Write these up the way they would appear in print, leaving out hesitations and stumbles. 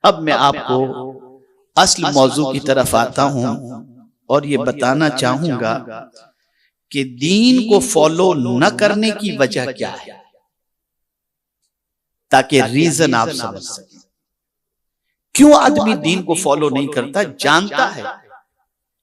अब मैं आपको असल मौजू की तरफ आता हूं और ये बताना चाहूंगा कि दीन को फॉलो न करने की वजह क्या है, ताकि रीजन आप समझ सकें क्यों आदमी दीन को फॉलो नहीं करता। जानता है,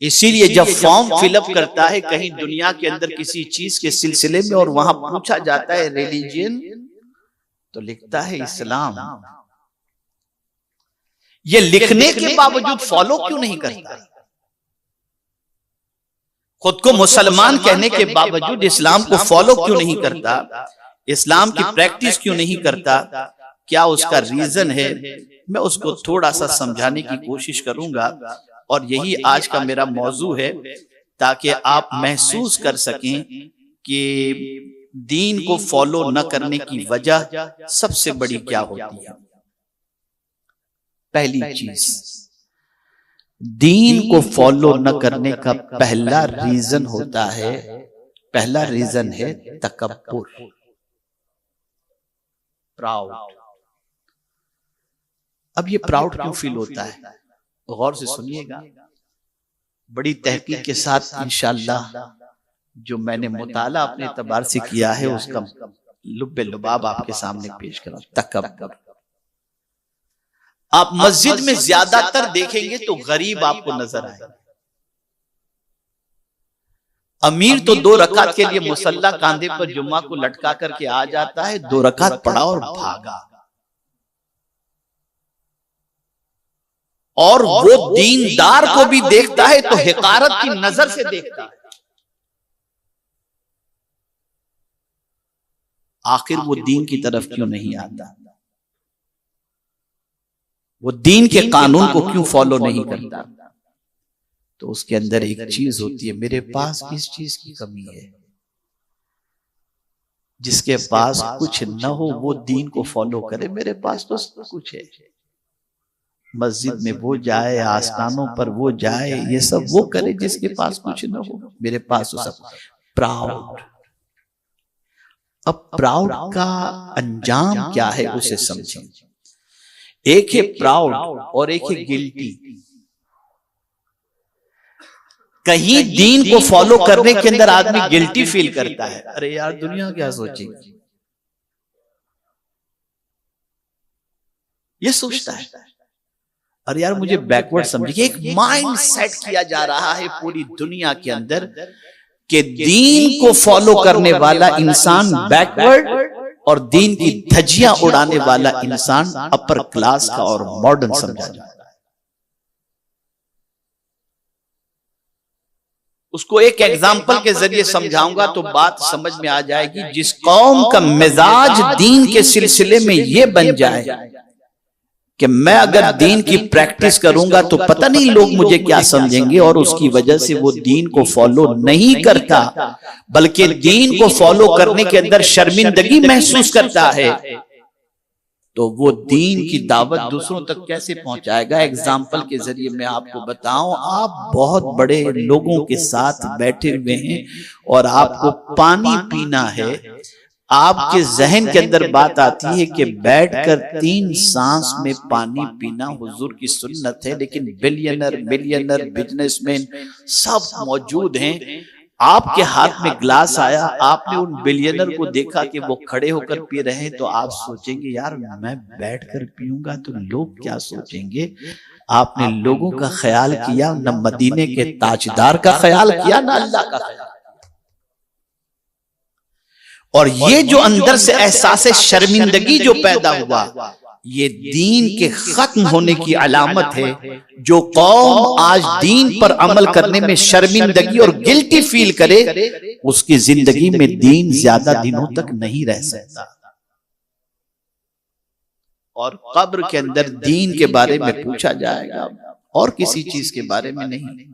इसीलिए जब फॉर्म फिलअप करता है कहीं दुनिया के अंदर किसी चीज के सिलसिले में और वहां पूछा जाता है रिलीजन, तो लिखता है इस्लाम। ये लिखने के बावजूद फॉलो क्यों नहीं करता? खुद को मुसलमान कहने के बावजूद इस्लाम को फॉलो क्यों नहीं करता? इस्लाम की प्रैक्टिस क्यों नहीं करता? क्या उसका रीजन है? मैं उसको थोड़ा सा समझाने की कोशिश करूंगा और यही आज का मेरा मौजू है, ताकि आप महसूस कर सकें कि दीन को फॉलो न करने की वजह सबसे बड़ी क्या होती है। पहली चीज, दीन को फॉलो न करने का पहला रीजन होता है, पहला रीजन है तकब्बुर, प्राउड। अब ये प्राउड क्यों फील होता है? गौर से सुनिएगा, बड़ी तहकीक के साथ इंशाअल्लाह जो मैंने मुताला अपने एतबार से किया है उसका लुब्बे लुबाब आपके सामने पेश करा। तकब्बुर, आप मस्जिद में ज्यादातर देखेंगे तो गरीब आपको नजर आए। अमीर तो 2 रकात के लिए मुसल्ला कांधे पर जुम्मा को लटका करके आ जाता है, 2 रकात पढ़ा और भागा। और वो दीनदार को भी देखता है तो हिकारत की नजर से देखता है। आखिर वो दीन की तरफ क्यों नहीं आता? वो दीन के कानून को क्यों फॉलो नहीं करता? तो उसके अंदर एक चीज होती है, मेरे पास किस चीज की कमी है। जिसके पास कुछ न हो वो दीन को फॉलो करे, मेरे पास तो सब कुछ है। मस्जिद में वो जाए, आस्थानों पर वो जाए, ये सब वो करे जिसके पास कुछ न हो, मेरे पास तो सब। प्राउड। अब प्राउड का अंजाम क्या है उसे समझें। एक है प्राउड और एक है गिल्टी। कहीं दीन को फॉलो करने के अंदर आदमी गिल्टी फील करता है, अरे यार दुनिया क्या सोचेगी, ये सोचता है। अरे यार मुझे बैकवर्ड समझिए। एक माइंड सेट किया जा रहा है पूरी दुनिया के अंदर कि दीन को फॉलो करने वाला इंसान बैकवर्ड और दीन की धज्जियां उड़ाने वाला इंसान अपर क्लास का और मॉडर्न समझा जाता है। उसको एक एग्जाम्पल के जरिए समझाऊंगा तो बात समझ में आ जाएगी। जिस कौम का मिजाज दीन के सिलसिले में यह बन जाए कि मैं अगर दीन की प्रैक्टिस करूंगा तो पता नहीं लोग मुझे क्या समझेंगे, और उसकी वजह से वो दीन को फॉलो नहीं करता बल्कि दीन को फॉलो करने के अंदर शर्मिंदगी महसूस करता है, तो वो दीन की दावत दूसरों तक कैसे पहुंचाएगा? एग्जाम्पल के जरिए मैं आपको बताऊं, आप बहुत बड़े लोगों के साथ बैठे हुए हैं और आपको पानी पीना है। आपके जहन के अंदर बात आती है कि बैठकर 3 सांस में पानी पीना हुजूर की सुन्नत है, लेकिन बिलियनर, मिलियनर, बिजनेसमैन सब मौजूद हैं। आपके हाथ में ग्लास आया, आपने उन बिलियनर को देखा कि वो खड़े होकर पी रहे हैं, तो आप सोचेंगे यार मैं बैठकर पीऊंगा तो लोग क्या सोचेंगे। आपने लोगों का ख्याल किया, न मदीने के ताजदार का ख्याल किया, न अल्लाह का ख्याल। और ये जो अंदर से एहसास शर्मिंदगी जो पैदा हुआ, ये दीन के खत्म होने की अलामत है। जो कौम आज दीन पर अमल करने में शर्मिंदगी और गिल्टी फील करे, उसकी जिंदगी में दीन ज्यादा दिनों तक नहीं रह सकता। और कब्र के अंदर दीन के बारे में पूछा जाएगा और किसी चीज के बारे में नहीं,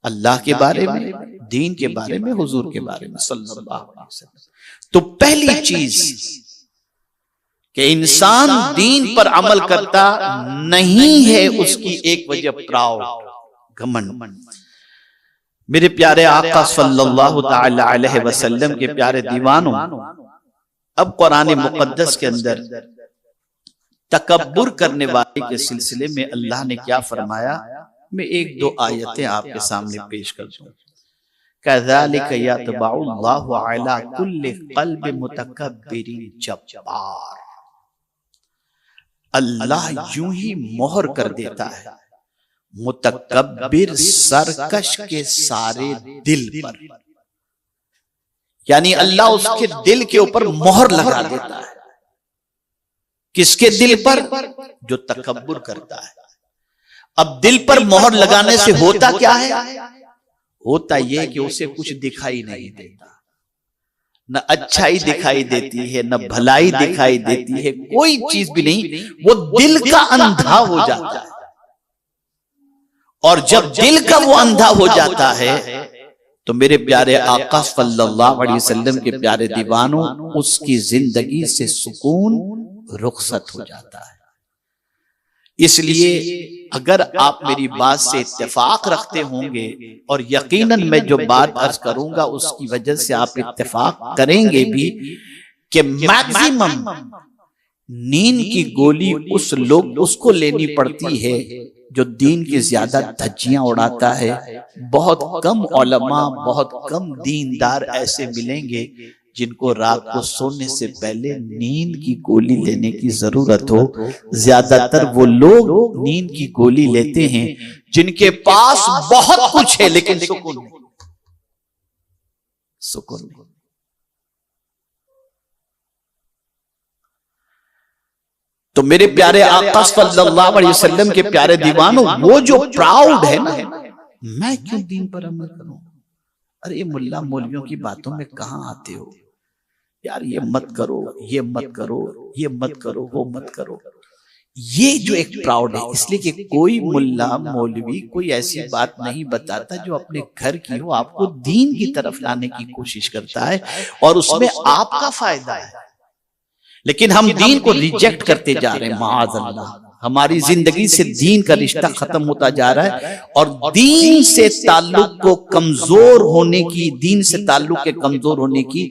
अल्लाह के बारे में, दीन के बारे में, हुजूर के बारे में सल्लल्लाहु अलैहि वसल्लम। तो पहली चीज कि इंसान दीन पर अमल करता नहीं है, उसकी एक वजह प्राउड, घमंड। मेरे प्यारे आका सल्लल्लाहु तआला अलैहि वसल्लम के प्यारे दीवानों, अब कुरान मुकद्दस के अंदर तकब्बुर करने वाले के सिलसिले में अल्लाह ने क्या फरमाया, मैं एक दो आयतें आपके सामने पेश कर दूं। कज़ालिका यतबउल्लाहु अला कुल्लि क़ल्बि मुतकब्बिरिन जब्बार। अल्लाह यूं ही मोहर कर देता है मुतकब्बिर सरकश के सारे दिल पर, यानी अल्लाह उसके दिल के ऊपर मोहर लगा देता है। किसके दिल पर? जो तकब्बुर करता है। अब दिल पर मोहर लगाने से होता क्या है? होता यह कि उसे कुछ दिखाई नहीं देता, न अच्छाई दिखाई देती है, न भलाई दिखाई देती है, कोई चीज भी नहीं। वो दिल का अंधा हो जाता है। और जब दिल का वो अंधा हो जाता है तो मेरे प्यारे आका सल्लल्लाहु अलैहि वसल्लम के प्यारे दीवानों, उसकी जिंदगी से सुकून रुखसत हो जाता है। इसलिए अगर आप मेरी बात से इत्तेफाक रखते होंगे, और यकीनन मैं जो बात अर्ज करूंगा उसकी वजह से आप इत्तेफाक करेंगे भी, कि मैक्सिमम नींद की गोली उसको लेनी पड़ती है जो दीन की ज्यादा धज्जियां उड़ाता है। बहुत कम उलमा, बहुत कम दीनदार ऐसे मिलेंगे जिनको रात को सोने से पहले नींद की गोली लेने की जरूरत हो। ज्यादातर वो लोग नींद की गोली लेते हैं जिनके पास बहुत कुछ है लेकिन सुकून नहीं। सुकून नहीं। तो मेरे प्यारे आका सल्लल्लाहु अलैहि वसल्लम के प्यारे दीवानों, वो जो प्राउड है ना, मैं क्यों दीन पर अमल करूं? अरे मुल्ला मौलवियों की बातों में कहां आते हो यार, ये मत करो, ये मत करो, ये मत करो, वो मत करो। ये जो एक प्राउड है, इसलिए कि कोई मुल्ला मौलवी कोई ऐसी बात नहीं बताता जो अपने घर की हो, आपको दीन की तरफ लाने की कोशिश करता है और उसमें आपका फायदा है। लेकिन हम दीन को रिजेक्ट करते जा रहे हैं। माअज़ल्लाह, हमारी जिंदगी से दीन का रिश्ता खत्म होता जा रहा है। और दीन से ताल्लुक को कमजोर होने की, दीन से ताल्लुक के कमजोर होने की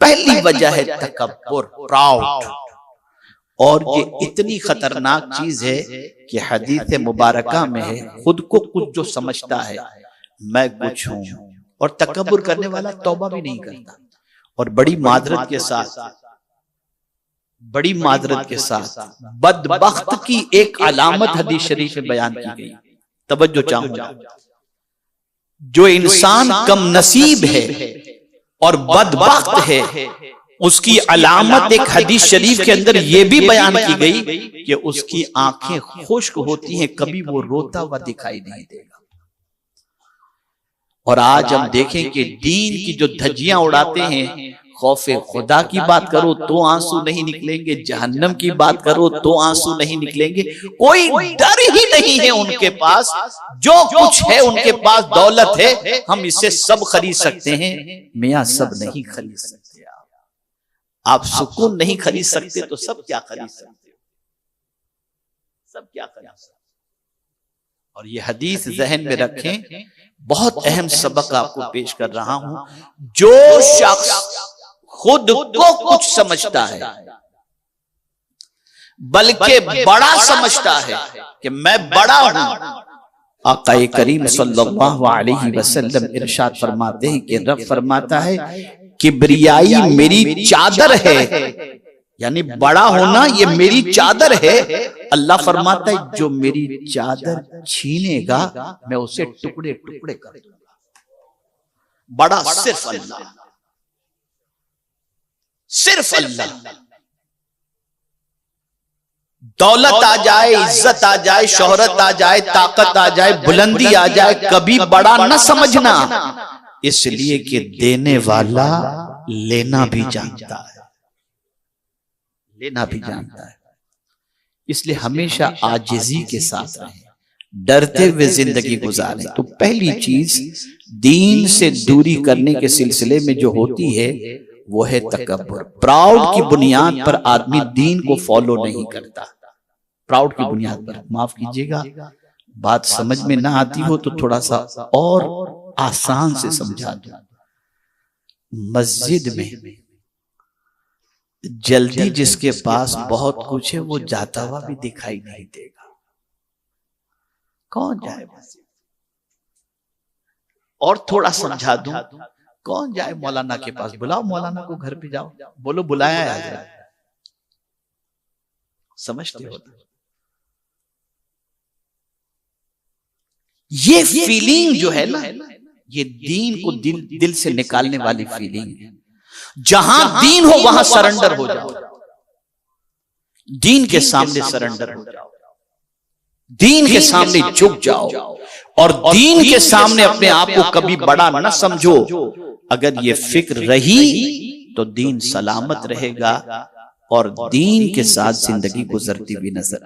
पहली वजह है तकब्बुर, प्राउड। और ये इतनी खतरनाक चीज है कि हदीस मुबारका में है, खुद को कुछ जो समझता है मैं कुछ हूं, और तकब्बुर करने वाला तौबा भी नहीं करता। और बड़ी मादरत के साथ बदबख्त की एक अलामत हदीस शरीफ में बयान की गई। तवज्जो चाहूंगा, जो इंसान कम नसीब है और बदबख्त है, उसकी अलामत एक हदीस शरीफ के अंदर यह भी बयान की गई कि उसकी आंखें खुश्क होती हैं, कभी वो रोता हुआ दिखाई नहीं देगा। और आज हम देखें कि दीन की जो धज्जियां उड़ाते हैं, खौफे खुदा की बात करो तो आंसू नहीं निकलेंगे, जहन्नम की बात करो तो आंसू नहीं निकलेंगे। कोई डर ही नहीं है उनके पास। जो कुछ है उनके पास दौलत है, हम इसे सब खरीद सकते हैं। मियां सब नहीं खरीद सकते। आप सुकून नहीं खरीद सकते तो सब क्या खरीद सकते हो? सब क्या खरीद सकते? और ये हदीस जहन में रखें, बहुत अहम सबक आपको पेश कर रहा हूं। जो शख्स खुद को कुछ समझता है, बल्कि बड़ा समझता है कि मैं बड़ा हूं, आका करीम सल्लल्लाहु अलैहि वसल्लम इरशाद फरमाते हैं कि रब फरमाता है किब्रियाई मेरी चादर है, यानी बड़ा होना ये मेरी चादर है। अल्लाह फरमाता है जो मेरी चादर छीनेगा मैं उसे टुकड़े टुकड़े कर दूंगा। बड़ा सिर्फ अल्लाह, सिर्फ अल्लाह। दौलत आ जाए, इज्जत आ जाए, शोहरत आ जाए, ताकत आ जाए, बुलंदी आ जाए, कभी बड़ा न समझना, इसलिए कि देने वाला लेना भी जानता है, लेना भी जानता है। इसलिए हमेशा आजिज़ी के साथ रहें, डरते हुए जिंदगी गुजारें। तो पहली चीज दीन से दूरी करने के सिलसिले में जो होती है वो है तकब्बुर। प्राउड की बुनियाद पर आदमी दीन को फॉलो नहीं करता। प्राउड की बुनियाद पर, माफ कीजिएगा बात समझ में ना आती हो तो थोड़ा सा और आसान से समझा दूं। मस्जिद में जल्दी जिसके पास बहुत कुछ है वो जाता हुआ भी दिखाई नहीं देगा। कौन जाए? और थोड़ा समझा दूं, कौन जाए मौलाना के पास? बुलाओ मौलाना को घर पे, जाओ बोलो बुलाया आ जाए। समझते हो? ये फीलिंग जो है ना, ये दीन को दिल से निकालने वाली फीलिंग है। जहां दीन हो वहां सरेंडर हो जाओ, दीन के सामने सरेंडर हो जाओ, दीन के सामने झुक जाओ और दीन के सामने अपने आप को कभी बड़ा न समझो। अगर ये फिक्र रही तो दीन सलामत रहेगा और दीन के साथ जिंदगी गुजरती हुई नजर